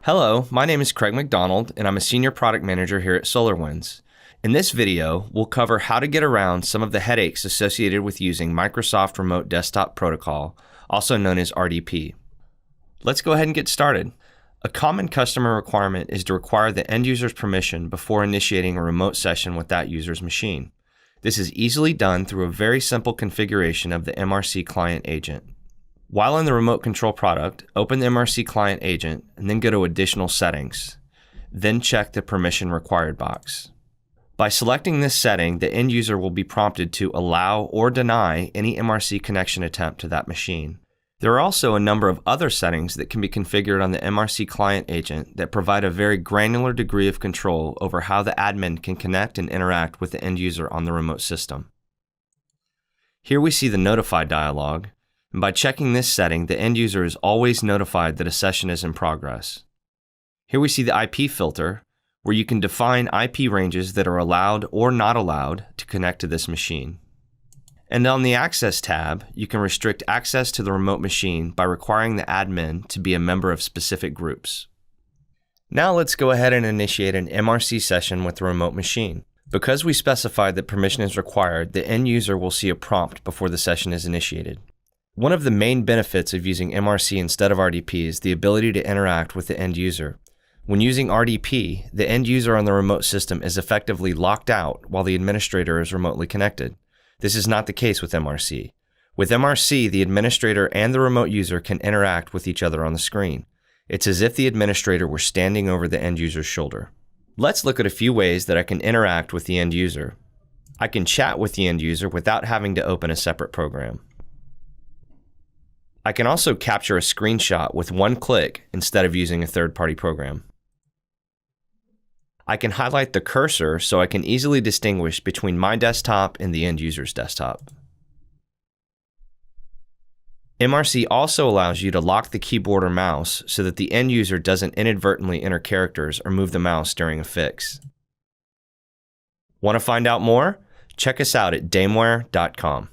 Hello, my name is Craig McDonald, and I'm a Senior Product Manager here at SolarWinds. In this video, we'll cover how to get around some of the headaches associated with using Microsoft Remote Desktop Protocol, also known as RDP. Let's go ahead and get started. A common customer requirement is to require the end user's permission before initiating a remote session with that user's machine. This is easily done through a very simple configuration of the MRC client agent. While in the remote control product, open the MRC client agent and then go to Additional Settings. Then check the Permission Required box. By selecting this setting, the end user will be prompted to allow or deny any MRC connection attempt to that machine. There are also a number of other settings that can be configured on the MRC client agent that provide a very granular degree of control over how the admin can connect and interact with the end user on the remote system. Here we see the Notify dialog. And by checking this setting, the end user is always notified that a session is in progress. Here we see the IP filter, where you can define IP ranges that are allowed or not allowed to connect to this machine. And on the Access tab, you can restrict access to the remote machine by requiring the admin to be a member of specific groups. Now let's go ahead and initiate an MRC session with the remote machine. Because we specified that permission is required, the end user will see a prompt before the session is initiated. One of the main benefits of using MRC instead of RDP is the ability to interact with the end user. When using RDP, the end user on the remote system is effectively locked out while the administrator is remotely connected. This is not the case with MRC. With MRC, the administrator and the remote user can interact with each other on the screen. It's as if the administrator were standing over the end user's shoulder. Let's look at a few ways that I can interact with the end user. I can chat with the end user without having to open a separate program. I can also capture a screenshot with one click instead of using a third-party program. I can highlight the cursor so I can easily distinguish between my desktop and the end user's desktop. MRC also allows you to lock the keyboard or mouse so that the end user doesn't inadvertently enter characters or move the mouse during a fix. Want to find out more? Check us out at DameWare.com.